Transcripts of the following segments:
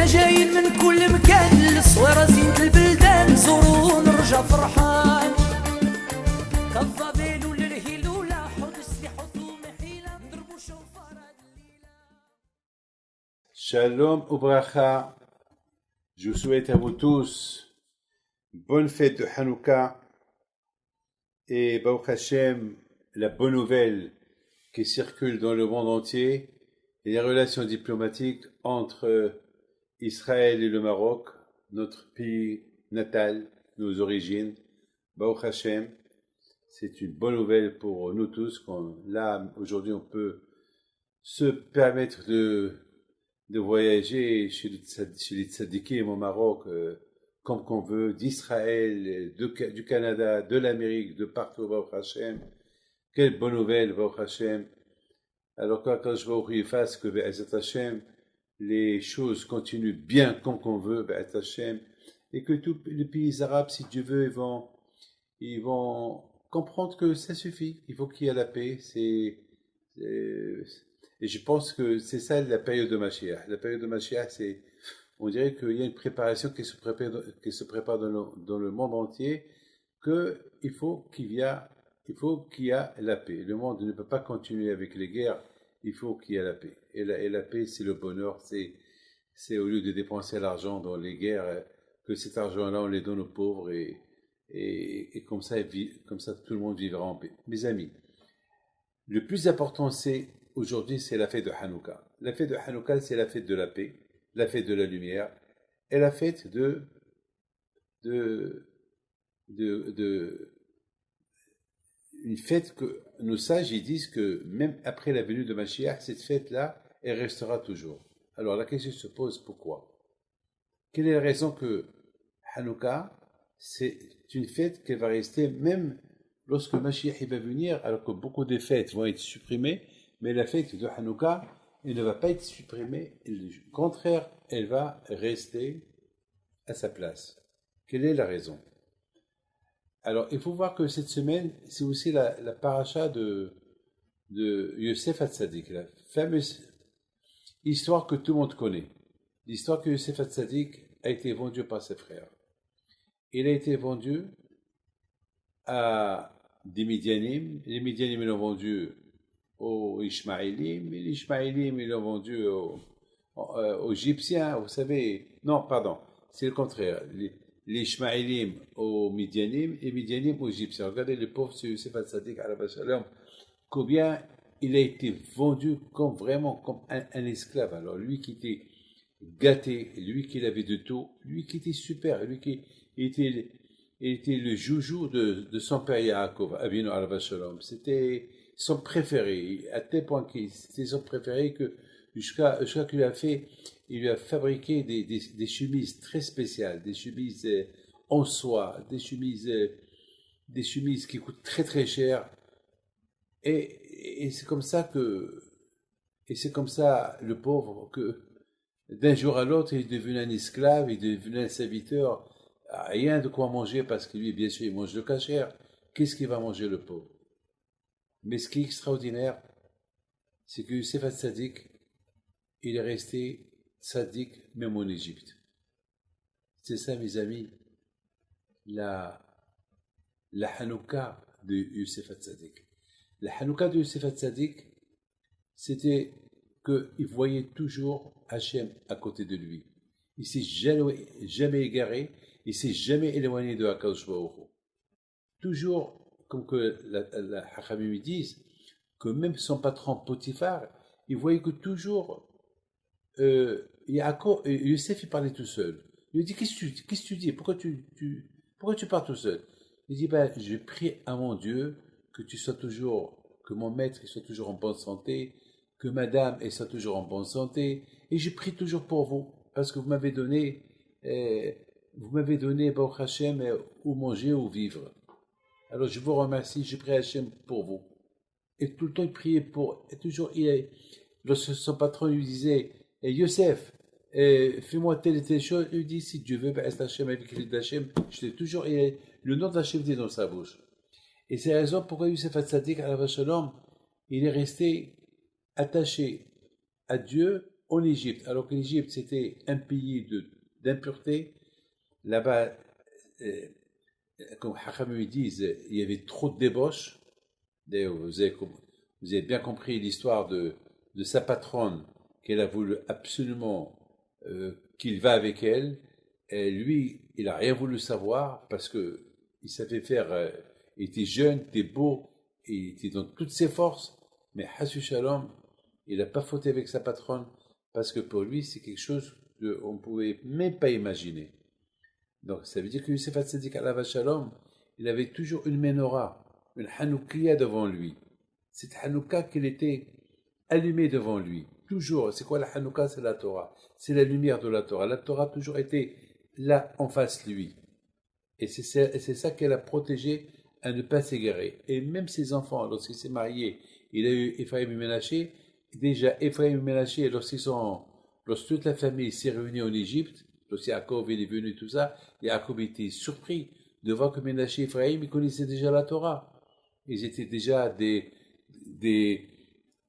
احنا جايين من كل مكان للصويرة زينة البلدان زوروا ونرجع فرحان كالضبيل وللهيلولة حط سلاح ومحيلة نضربوا شوفار الليلة. Shalom Ubracha, je vous souhaite à vous tous bonne fête de Hanouka et Baruch Hashem, la bonne nouvelle qui circule dans le monde entier et les relations diplomatiques entre Israël et le Maroc, notre pays natal, nos origines. Baruch Hashem, c'est une bonne nouvelle pour nous tous. Là, aujourd'hui, on peut se permettre de voyager chez les tzadikim au Maroc comme qu'on veut, d'Israël, du Canada, de l'Amérique, de partout, Baruch Hashem. Quelle bonne nouvelle, Baruch Hashem. Alors quand je vois fasse que Be'ezat Hashem, les choses continuent bien comme qu'on veut, Be'ezat Hashem, et que tous les pays arabes, si Dieu veut, ils vont comprendre que ça suffit. Il faut qu'il y ait la paix. Et je pense que c'est ça la période de Mashiach. La période de Mashiach, on dirait qu'il y a une préparation qui se prépare dans le monde entier, qu'il faut qu'il y ait la paix. Le monde ne peut pas continuer avec les guerres, il faut qu'il y ait la paix. Et la paix, c'est le bonheur, c'est au lieu de dépenser l'argent dans les guerres, que cet argent-là, on les donne aux pauvres, et comme ça, tout le monde vivra en paix. Mes amis, le plus important, aujourd'hui, c'est la fête de Hanouka. La fête de Hanouka, c'est la fête de la paix, la fête de la lumière, et la fête une fête que nos sages ils disent que même après la venue de Mashiach, cette fête-là, elle restera toujours. Alors la question se pose, pourquoi? Quelle est la raison que Hanouka, c'est une fête qui va rester même lorsque Mashiach va venir, alors que beaucoup de fêtes vont être supprimées, mais la fête de Hanouka, elle ne va pas être supprimée, au contraire, elle va rester à sa place. Quelle est la raison? Alors, il faut voir que cette semaine, c'est aussi la paracha de Yosef Hatzadik, la fameuse histoire que tout le monde connaît. L'histoire que Yosef Hatzadik a été vendu par ses frères. Il a été vendu à des Midianim. Les Midianim l'ont vendu aux Ishmaélim, et les Ishmaélim ils l'ont vendu aux Égyptiens, vous savez. Non, pardon, c'est le contraire. Les Ishmaélim aux Midianim et Midianim aux Égyptiens. Regardez le pauvre Yosef Hatzadik, combien il a été vendu vraiment comme un esclave. Alors lui qui était gâté, lui qui avait de tout, lui qui était super, lui qui était le joujou de son père Yaakov, Avinu alav shalom. C'était son préféré, à tel point que c'était son préféré que jusqu'à qu'il il lui a fabriqué des chemises très spéciales, des chemises en soie, des chemises qui coûtent très très cher. Et c'est comme ça le pauvre que d'un jour à l'autre il est devenu un esclave, il est devenu un serviteur, rien de quoi manger parce que lui bien sûr il mange le kasher. Qu'est-ce qu'il va manger le pauvre? Mais ce qui est extraordinaire, c'est que Yosef Hatzadik, il est resté tzaddik même en Égypte. C'est ça, mes amis, la Hanouka de Yosef Hatzadik. La Hanouka de Yosef Hatzadik, c'était qu'il voyait toujours Hachem à côté de lui. Il ne s'est jamais égaré, il ne s'est jamais éloigné de Akadosh Baruch Hu. Toujours, comme que la Hachamim disent, que même son patron Potiphar, il voyait que toujours Yosef il parlait tout seul. Il lui dit qu'est-ce que tu dis? Pourquoi tu parles tout seul? Il dit je prie à mon Dieu que mon maître soit toujours en bonne santé, que madame elle soit toujours en bonne santé, et je prie toujours pour vous parce que vous m'avez donné Baruch Hashem où manger ou vivre. Alors je vous remercie, je prie Hachem pour vous. Et tout le temps il priait et toujours lorsque son patron lui disait Yosef, fais-moi telle et telle chose, il lui dit si Dieu veut, Hachem avec l'île d'Hachem, le nom d'Hachem dit dans sa bouche. Et c'est la raison pourquoi Yosef Hatzadik alav shalom, il est resté attaché à Dieu en Égypte, alors que l'Égypte c'était un pays d'impureté, là-bas, euh, comme Hakam disent, il y avait trop de débauche. D'ailleurs, vous avez bien compris l'histoire de sa patronne, qu'elle a voulu absolument qu'il va avec elle. Et lui, il n'a rien voulu savoir parce que il savait faire, il était jeune, il était beau, il était dans toutes ses forces. Mais Hassu Shalom, il n'a pas fauté avec sa patronne parce que pour lui, c'est quelque chose qu'on ne pouvait même pas imaginer. Donc, ça veut dire que Youssef Hatzadik Alav Shalom, il avait toujours une menorah, une Hanoukia devant lui. Cette Hanouka qu'il était allumée devant lui. Toujours. C'est quoi la Hanouka? C'est la Torah. C'est la lumière de la Torah. La Torah a toujours été là en face de lui. Et c'est ça qu'elle a protégé à ne pas s'égarer. Et même ses enfants, lorsqu'il s'est marié, il a eu Ephraim et Ménaché. Déjà, Ephraim et Ménaché, lorsque toute la famille s'est réunie en Égypte, lorsque Yaakov est venu, tout ça, Yaakov était surpris de voir que Ménaché et Ephraim, ils connaissaient déjà la Torah. Ils étaient déjà des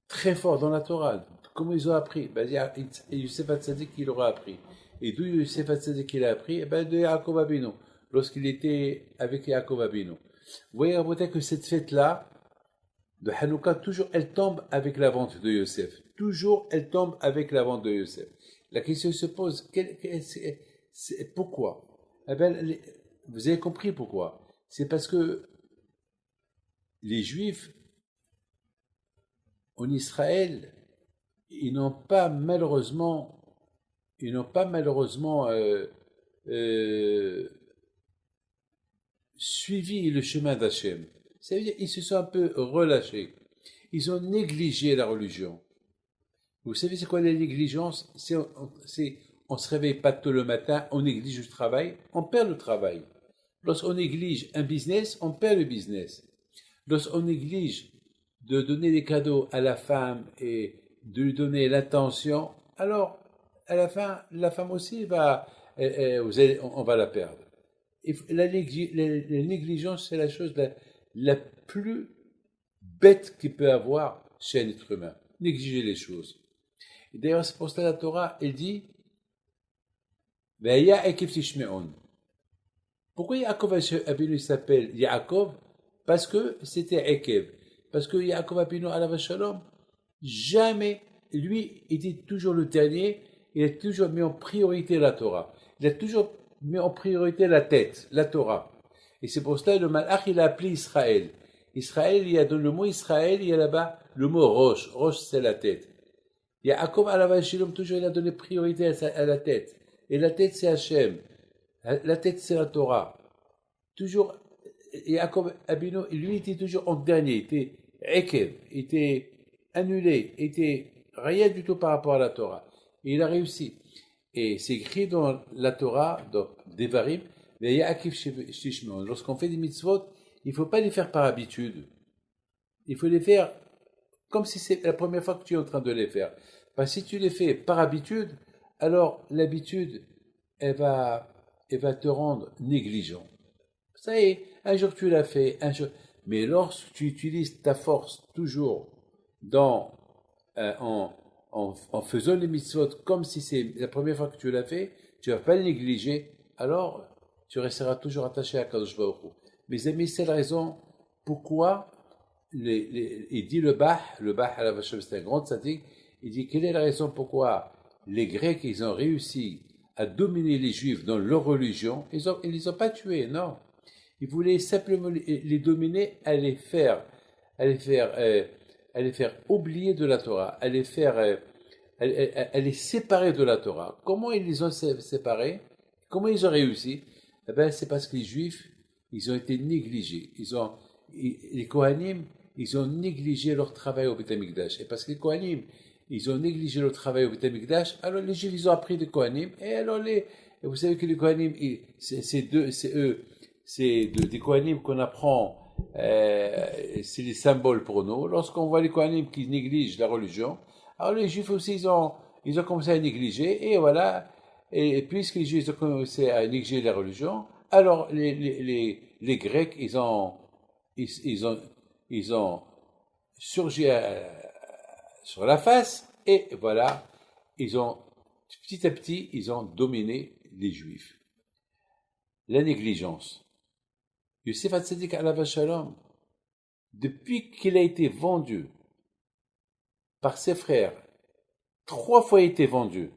très forts dans la Torah. Comment ils ont appris? Youssef Hatzadik qui leur a appris. Et d'où Youssef Hatzadik il a appris? De Yaakov Abinu, lorsqu'il était avec Yaakov Abinu. Vous voyez, Rabotai, que cette fête-là, de Hanouka, toujours elle tombe avec la vente de Yosef. Toujours elle tombe avec la vente de Yosef. La question se pose, pourquoi? Vous avez compris pourquoi. C'est parce que les Juifs en Israël, ils n'ont pas malheureusement suivi le chemin d'Hachem. Ça veut dire qu'ils se sont un peu relâchés. Ils ont négligé la religion. Vous savez c'est quoi la négligence? On se réveille pas tôt le matin, on néglige le travail, on perd le travail. Lorsqu'on néglige un business, on perd le business. Lorsqu'on néglige de donner des cadeaux à la femme et de lui donner l'attention, alors à la fin, la femme aussi on va la perdre. Et la négligence, c'est la chose la plus bête qu'il peut avoir chez un être humain. Négliger les choses. Et d'ailleurs, c'est pour ça que la Torah, elle dit pourquoi Yaakov Abinu s'appelle Yaakov? Parce que c'était Ekev. Parce que Yaakov Abinu alav shalom, jamais, lui, était toujours le dernier, il a toujours mis en priorité la Torah. Il a toujours mis en priorité la tête, la Torah. Et c'est pour cela que le Malach, il a appelé Israël. Israël, il y a dans le mot Israël, il y a là-bas le mot Rosh. Rosh, c'est la tête. Yaakov alav shalom, toujours, il a donné priorité à la tête. Et la tête, c'est Hachem. La tête, c'est la Torah. Toujours, Yaakov Abinu, lui, était toujours en dernier. Il était Ekev, il était annulé, il était rien du tout par rapport à la Torah. Et il a réussi. Et c'est écrit dans la Torah, dans Devarim, lorsqu'on fait des mitzvot, il ne faut pas les faire par habitude. Il faut les faire comme si c'est la première fois que tu es en train de les faire. Parce que si tu les fais par habitude, alors l'habitude, elle va te rendre négligent. Ça y est, un jour tu l'as fait, un jour. Mais lorsque tu utilises ta force toujours en faisant les mitzvot comme si c'est la première fois que tu l'as fait, tu ne vas pas le négliger, alors tu resteras toujours attaché à Kadosh Baruch Hu. Mes amis, c'est la raison pourquoi il dit le Bah à la vache, c'est un grand tzaddik, il dit quelle est la raison pourquoi les Grecs, ils ont réussi à dominer les Juifs dans leur religion, ils les ont pas tués, non. Ils voulaient simplement les dominer, à les faire oublier de la Torah, à les séparer de la Torah. Comment ils les ont séparés? Comment ils ont réussi? Eh bien, c'est parce que les Juifs, ils ont été négligés. Les Kohanim, ils ont négligé leur travail au Beth Amikdash. Et parce que les Kohanim, ils ont négligé leur travail au Beth Amikdash, alors les Juifs, ils ont appris des Kohanim. Et alors vous savez que les Kohanim, c'est des Kohanim qu'on apprend, c'est les symboles pour nous. Lorsqu'on voit les Kohanim qui négligent la religion, alors les Juifs aussi, ils ont commencé à négliger, et voilà. Et puisque les Juifs ont commencé à négliger la religion, alors les Grecs, ils ont surgi sur la face, et voilà. petit à petit, ils ont dominé les Juifs. La négligence. Youssef Hatzadik alav Shalom, depuis qu'il a été vendu par ses frères, 3 fois il a été vendu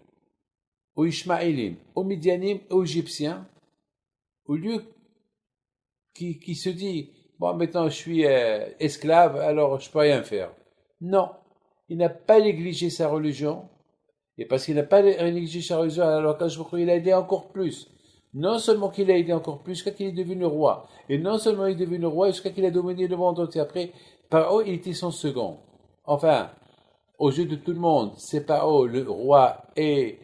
aux Ishmaélim, aux Midianim et aux Égyptiens, au lieu qui se dit, bon, maintenant je suis esclave, alors je peux rien faire. Non, il n'a pas négligé sa religion, et parce qu'il n'a pas négligé sa religion, alors quand je crois il a aidé encore plus. Non seulement qu'il a aidé encore plus, jusqu'à qu'il est devenu roi, et non seulement il est devenu roi, jusqu'à qu'il a dominé le monde entier. Après, Paro, il était son second. Enfin, aux yeux de tout le monde, c'est Paro, le roi, et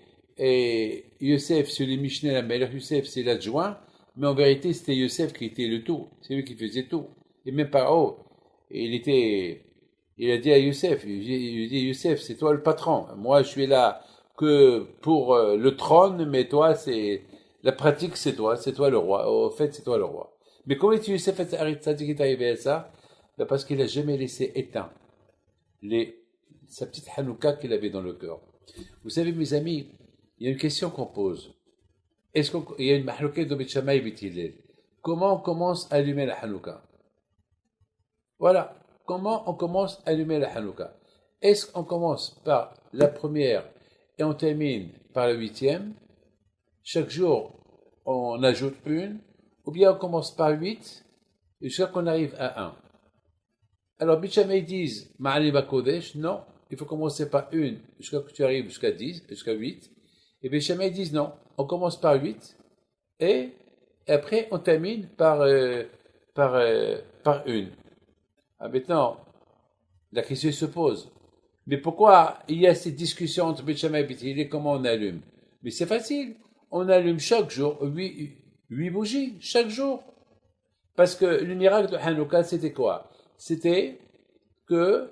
Youssef, c'est le Mishneh, la meilleure Youssef, c'est l'adjoint, mais en vérité, c'était Youssef qui était le tout. C'est lui qui faisait tout. Et même Paro, il a dit à Youssef, il dit, Youssef, c'est toi le patron. Moi, je suis là que pour le trône, mais toi, la pratique, c'est toi le roi. Au fait, c'est toi le roi. Mais comment est-ce que Youssef Hatzadik est arrivé à ça? Ben parce qu'il n'a jamais laissé éteindre sa petite Hanouka qu'il avait dans le cœur. Vous savez, mes amis, il y a une question qu'on pose. Il y a une mahlouka de Beth Shammai et Beth Hillel. Comment on commence à allumer la Hanouka? Voilà. Comment on commence à allumer la Hanouka? Est-ce qu'on commence par la première et on termine par la 8e? Chaque jour, on ajoute une, ou bien on commence par 8 jusqu'à qu'on arrive à 1. Alors, Beth Shammai disent, Ma'alim Kodesh, non, il faut commencer par une jusqu'à que tu arrives jusqu'à 10, jusqu'à 8. Et Beth Shammai disent, non, on commence par 8 et après on termine par une. Ah, maintenant, la question se pose. Mais pourquoi il y a cette discussion entre Beth Shammai et Beth Hillel, comment on allume? Mais c'est facile. On allume chaque jour 8 bougies, chaque jour. Parce que le miracle de Hanouka, c'était quoi? C'était que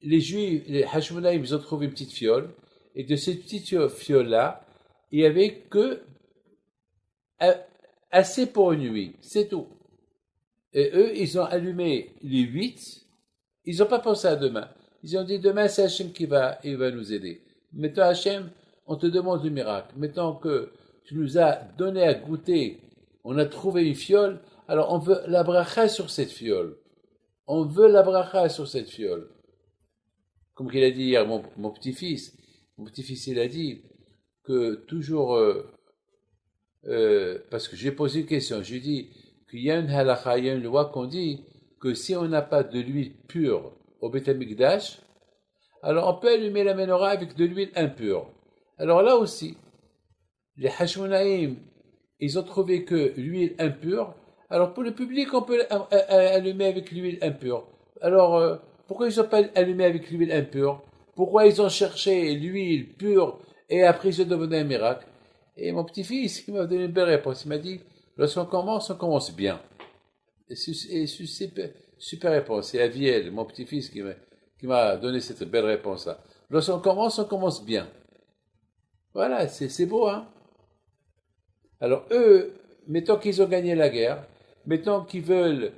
les Juifs, les Hashmonaïm, ils ont trouvé une petite fiole, et de cette petite fiole-là, il n'y avait que assez pour une nuit, c'est tout. Et eux, ils ont allumé les 8, ils n'ont pas pensé à demain. Ils ont dit, demain, c'est Hachem il va nous aider. Maintenant, Hachem, on te demande le miracle. Maintenant que tu nous as donné à goûter, on a trouvé une fiole, alors on veut la bracha sur cette fiole. On veut la bracha sur cette fiole. Comme il a dit hier, mon petit-fils, il a dit que toujours, parce que j'ai posé une question, j'ai dit qu'il y a une halakha, il y a une loi qu'on dit que si on n'a pas de l'huile pure au Beth Amikdash, alors on peut allumer la menorah avec de l'huile impure. Alors là aussi, les Hashmonaïm, ils ont trouvé que l'huile impure, alors pour le public, on peut allumer avec l'huile impure. Alors, pourquoi ils n'ont pas allumé avec l'huile impure? Pourquoi ils ont cherché l'huile pure et après ils ont demandé un miracle? Et mon petit-fils, il m'a donné une belle réponse. Il m'a dit, lorsqu'on commence, on commence bien. Et super réponse. C'est Aviel, mon petit-fils, qui m'a donné cette belle réponse-là. Lorsqu'on commence bien. Voilà, c'est beau, hein? Alors eux, mettons qu'ils ont gagné la guerre, mettons qu'ils veulent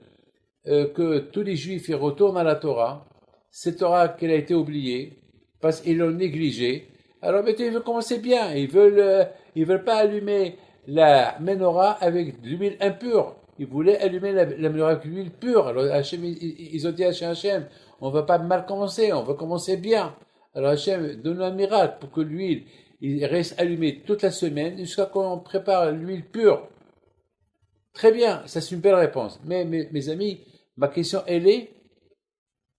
que tous les Juifs y retournent à la Torah, cette Torah qu'elle a été oubliée, parce qu'ils l'ont négligée, alors mettons, ils veulent commencer bien, ils veulent pas allumer la menorah avec de l'huile impure, ils voulaient allumer la menorah avec de l'huile pure. Alors Hachem, ils ont dit à Hachem, on va pas mal commencer, on va commencer bien. Alors Hachem donne un miracle pour que l'huile il reste allumé toute la semaine jusqu'à qu'on prépare l'huile pure. Très bien, ça c'est une belle réponse. Mais mes amis, ma question elle est,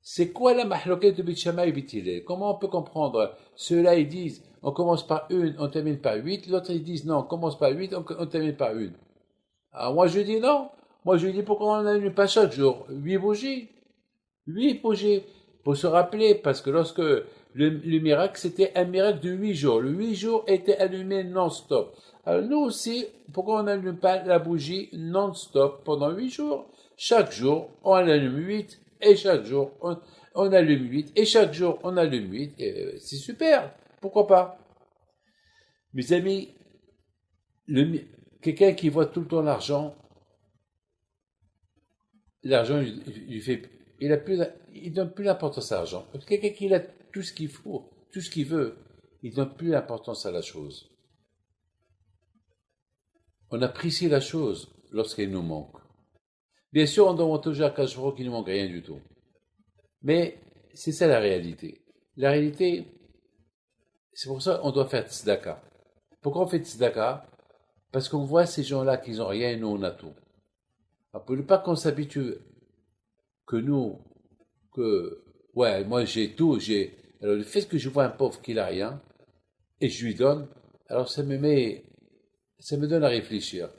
c'est quoi la mahloket de Beth Shammai et Beth Hillel? Comment on peut comprendre? Ceux-là ils disent, on commence par une, on termine par 8. L'autre ils disent, non, on commence par 8, on termine par une. Alors moi je dis non. Moi je dis, pourquoi on n'allume pas chaque jour 8 bougies? 8 bougies. Pour se rappeler, parce que lorsque le miracle, c'était un miracle de 8 jours. Le 8 jours était allumé non-stop. Alors nous aussi, pourquoi on n'allume pas la bougie non-stop pendant 8 jours? Chaque jour, on allume 8, et chaque jour, on allume 8, et chaque jour, on allume 8. C'est super, pourquoi pas? Mes amis, quelqu'un qui voit tout le temps l'argent, il donne plus d'importance à l'argent. Quelqu'un qui a tout ce qu'il faut, tout ce qu'il veut, ils ne donnent plus l'importance à la chose. On apprécie la chose lorsqu'elle nous manque. Bien sûr, on demande toujours à Kajro qu'il ne manque rien du tout. Mais c'est ça la réalité. La réalité, c'est pour ça qu'on doit faire tzedaka. Pourquoi on fait tzedaka? Parce qu'on voit ces gens-là qui n'ont rien et nous on a tout. Alors, pour ne pas qu'on s'habitue ouais, moi j'ai tout, alors le fait que je vois un pauvre qui n'a rien, et je lui donne, alors ça me donne à réfléchir.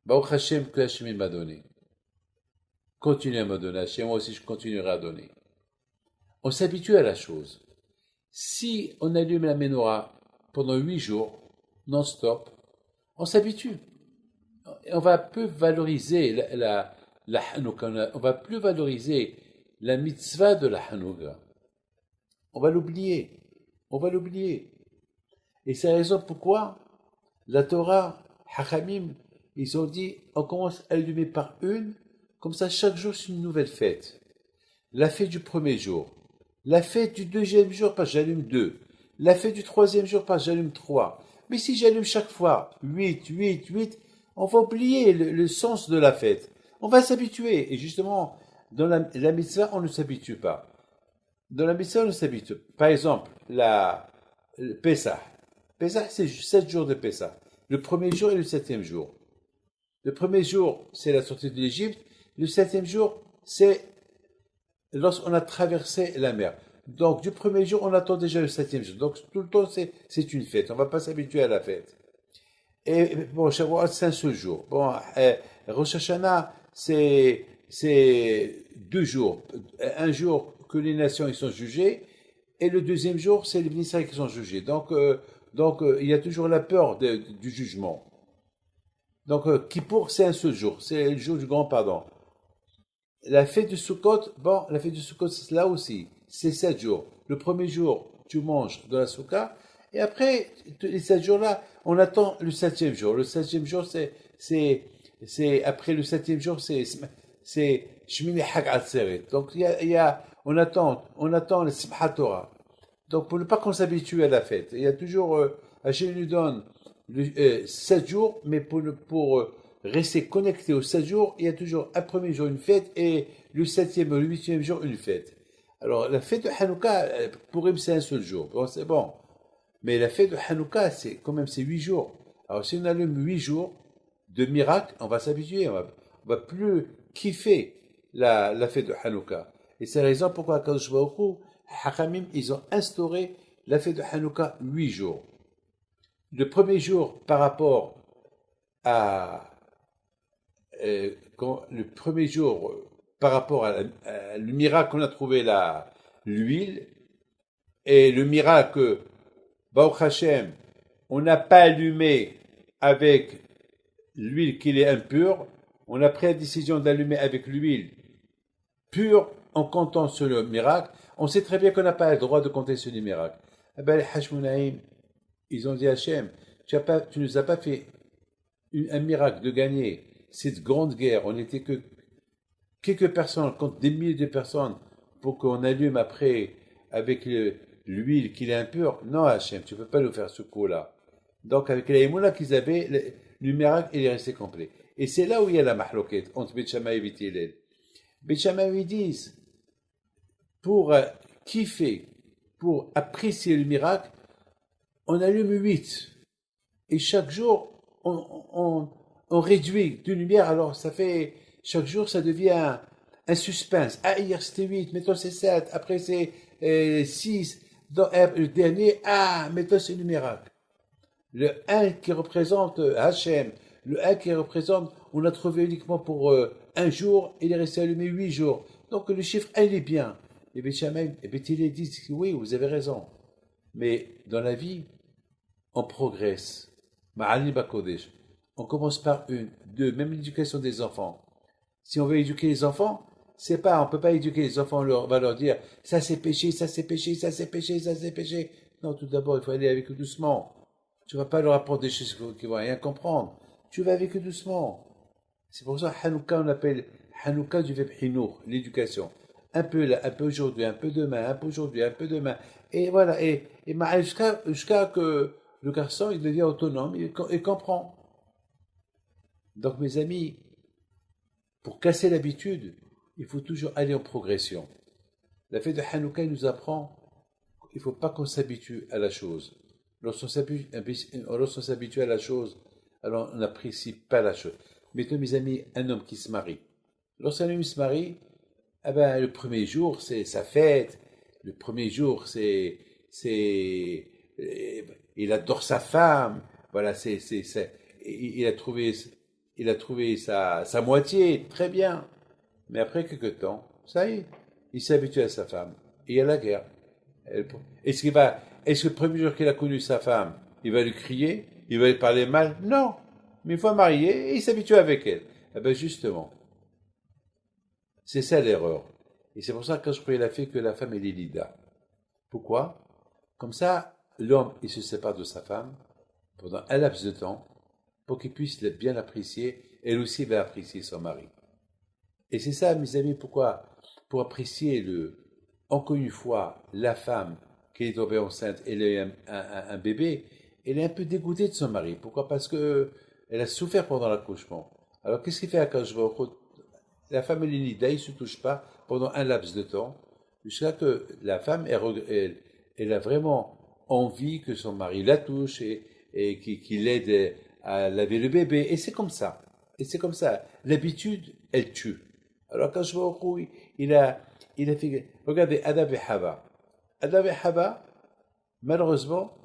Baruch Hashem que Hashem m'a donné. Continue à me donner, Hashem, moi aussi je continuerai à donner. On s'habitue à la chose. Si on allume la menorah pendant 8 jours, non-stop, on s'habitue. On va peu valoriser la Hanouka, on va plus valoriser la mitzvah de la Hanouka. On va l'oublier. Et c'est la raison pourquoi la Torah, Hachamim, ils ont dit, on commence à allumer par une, comme ça chaque jour c'est une nouvelle fête. La fête du premier jour, la fête du deuxième jour, parce que j'allume 2, la fête du troisième jour, parce que j'allume 3. Mais si j'allume chaque fois 8, on va oublier le sens de la fête. On va s'habituer. Et justement, dans la mitzvah, on ne s'habitue pas. Dans la mitzvah, on ne s'habitue pas. Par exemple, le Pessah. Pessah, c'est 7 jours de Pessah. Le premier jour et le 7e jour. Le premier jour, c'est la sortie de l'Égypte. Le 7e jour, c'est lorsqu'on a traversé la mer. Donc, du premier jour, on attend déjà le 7e jour. Donc, tout le temps, c'est une fête. On ne va pas s'habituer à la fête. Et bon, Shavuot, c'est un seul jour. Bon, Rosh Hashanah, c'est 2 jours. Un jour que les nations ils sont jugées, et le deuxième jour, c'est les ministères qui sont jugés. Donc, il y a toujours la peur du jugement. Donc, Kippour, c'est un seul jour. C'est le jour du grand pardon. La fête de Sukkot, la fête de Sukkot, c'est là aussi. C'est 7 jours. Le premier jour, tu manges de la soukha, et après, les 7 jours-là, on attend le 7e jour. Le 7e jour, c'est après le 7e jour, c'est Shmini Hag Atzeret. Donc, on attend le Simchat Torah. Donc, pour ne pas qu'on s'habitue à la fête, il y a toujours, Hachem nous donne 7 jours, mais pour rester connecté aux 7 jours, il y a toujours un premier jour une fête, et le 7e ou le 8e jour une fête. Alors, la fête de Hanouka, pour eux, c'est un seul jour. Bon, c'est bon. Mais la fête de Hanouka, c'est 8 jours. Alors, si on allume 8 jours de miracles, on va s'habituer. On va plus kiffer la fête de Hanouka. Et c'est la raison pourquoi, Kadosh Baruch Hu, Hachamim, ils ont instauré la fête de Hanouka 8 jours. Le premier jour, par rapport à le miracle qu'on a trouvé là, l'huile, et le miracle, Baruch Hashem, on n'a pas allumé avec l'huile qui est impure, on a pris la décision d'allumer avec l'huile pure en comptant sur le miracle. On sait très bien qu'on n'a pas le droit de compter sur les miracles. Eh bien, les Hashmonaïm, ils ont dit à Hachem, tu ne nous as pas fait un miracle de gagner cette grande guerre. On n'était que quelques personnes contre des milliers de personnes pour qu'on allume après avec l'huile qui est impure. Non, Hachem, tu ne peux pas nous faire ce coup-là. Donc, avec la émoula qu'ils avaient, le miracle, il est resté complet. Et c'est là où il y a la mahloket entre Beth Shammai et Beth Hillel. Beth Shammai, ils disent, pour kiffer, pour apprécier le miracle, on allume 8. Et chaque jour, on réduit de lumière. Alors, ça fait, chaque jour, ça devient un suspense. Ah, hier c'était 8, maintenant c'est 7, après c'est 6. Le dernier, maintenant c'est le miracle. Le 1 qui représente Hachem, le 1 qui représente, on l'a trouvé uniquement pour un jour, il est resté allumé 8 jours. Donc le chiffre 1, il est bien. Et Beth Shammai et Beth Hillel disent, oui, vous avez raison. Mais dans la vie, on progresse. Ma'ani Bakodesh. On commence par 1, 2, même l'éducation des enfants. Si on veut éduquer les enfants, on peut pas éduquer les enfants, on va leur dire, ça c'est péché, ça c'est péché, ça c'est péché, ça c'est péché. Non, tout d'abord, il faut aller avec eux doucement. Tu vas pas leur apprendre des choses qu'ils vont rien comprendre. Tu vas avec eux doucement. C'est pour ça Hanouka, on appelle Hanouka du verbe Hinour, l'éducation. Un peu là, un peu aujourd'hui, un peu demain, un peu aujourd'hui, un peu demain. Et voilà, jusqu'à que le garçon il devient autonome, il comprend. Donc mes amis, pour casser l'habitude, il faut toujours aller en progression. La fête de Hanouka nous apprend qu'il ne faut pas qu'on s'habitue à la chose. Lorsqu'on s'habitue à la chose, alors on n'apprécie pas la chose. Mettons mes amis, un homme qui se marie. Lorsqu'un homme se marie, eh ben, le premier jour, c'est sa fête. Le premier jour, il adore sa femme. Voilà, il a trouvé sa moitié, très bien. Mais après quelque temps, ça y est, il s'habitue à sa femme. Et il y a la guerre. Est-ce que le premier jour qu'il a connu sa femme, il va lui crier, il va lui parler mal? Non. Mais une fois marié, il s'habitue avec elle. Eh bien, justement, c'est ça l'erreur. Et c'est pour ça que quand je prie la fille que la femme est l'Élida. Pourquoi? Comme ça, l'homme, il se sépare de sa femme pendant un laps de temps pour qu'il puisse bien l'apprécier. Elle aussi va apprécier son mari. Et c'est ça, mes amis, pourquoi? Pour apprécier encore une fois, la femme qui est tombée enceinte, elle a eu un bébé, elle est un peu dégoûtée de son mari. Pourquoi? Parce que elle a souffert pendant l'accouchement. Alors, qu'est-ce qu'il fait quand je vois la femme et l'Élida, ils ne se touchent pas pendant un laps de temps, jusqu'à que la femme, elle a vraiment envie que son mari la touche et qu'il l'aide à laver le bébé. Et c'est comme ça. L'habitude, elle tue. Alors, quand je vois Roux, il a fait... Regardez, Adam et Hava. Adam et Hava, malheureusement,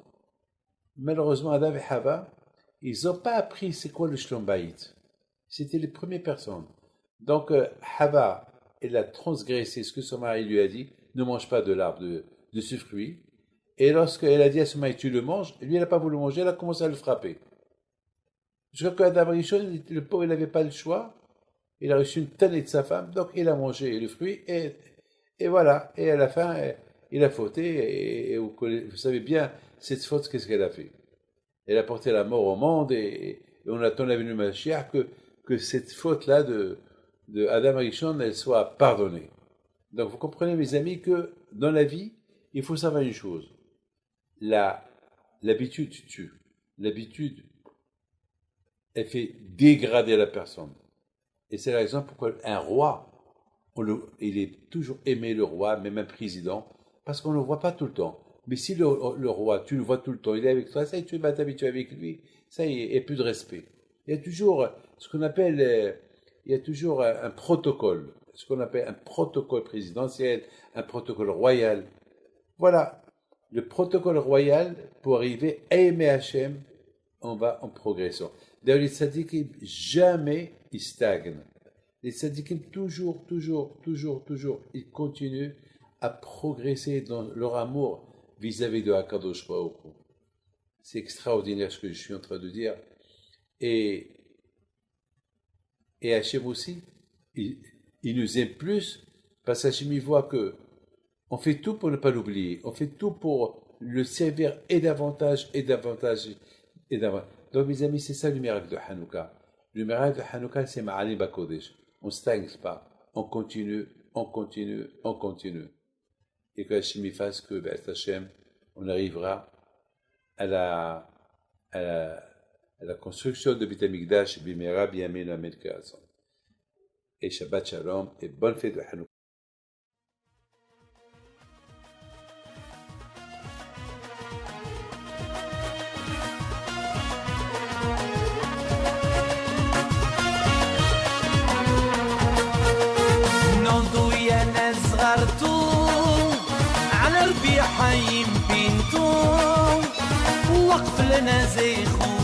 Adam et Hava, ils n'ont pas appris c'est quoi le Shlom Bayit. C'était les premières personnes. Donc, Hava, elle a transgressé ce que son mari lui a dit, ne mange pas de l'arbre de ce fruit. Et lorsqu'elle a dit à son mari, tu le manges, lui, elle n'a pas voulu manger, elle a commencé à le frapper. Jusqu'à que Adam Rishon, le pauvre, il n'avait pas le choix. Il a reçu une tannée de sa femme, donc il a mangé le fruit, et voilà. Et à la fin, il a fauté, et vous savez bien, cette faute, qu'est-ce qu'elle a fait? Elle a porté la mort au monde, et on attend la venue de Mashiach que cette faute-là de Adam Rishon, elle soit pardonnée. Donc vous comprenez, mes amis, que dans la vie, il faut savoir une chose. L'habitude tue. L'habitude, elle fait dégrader la personne. Et c'est la raison pourquoi un roi, il est toujours aimé, le roi, même un président, parce qu'on ne le voit pas tout le temps. Mais si le roi, tu le vois tout le temps, il est avec toi, ça y est, tu vas t'habituer avec lui, ça y est, il n'y a plus de respect. Il y a toujours ce qu'on appelle, il y a toujours un protocole, ce qu'on appelle un protocole présidentiel, un protocole royal. Voilà, le protocole royal, pour arriver à aimer Hachem, on va en progression. D'ailleurs, les tzadikim, jamais ils stagnent. Les tzadikim, toujours, ils continuent à progresser dans leur amour vis-à-vis de Hakadosh Baruch Hu. C'est extraordinaire ce que je suis en train de dire. Et Hachem aussi, il nous aime plus parce qu'Hachem il voit que on fait tout pour ne pas l'oublier. On fait tout pour le servir et davantage. Donc mes amis, c'est ça le miracle de Hanouka. Le miracle de Hanouka, c'est Ma'ali Bakodesh. On ne stagne pas. On continue. Et que Hachem fasse que, Hachem, on arrivera à la construction de Beit HaMikdash, Bimera, Biyamin, Amen, Kazan. Et Shabbat Shalom, et bonne fête de Hanouka. على ربيع حيم بنتو وقف لنا زي خو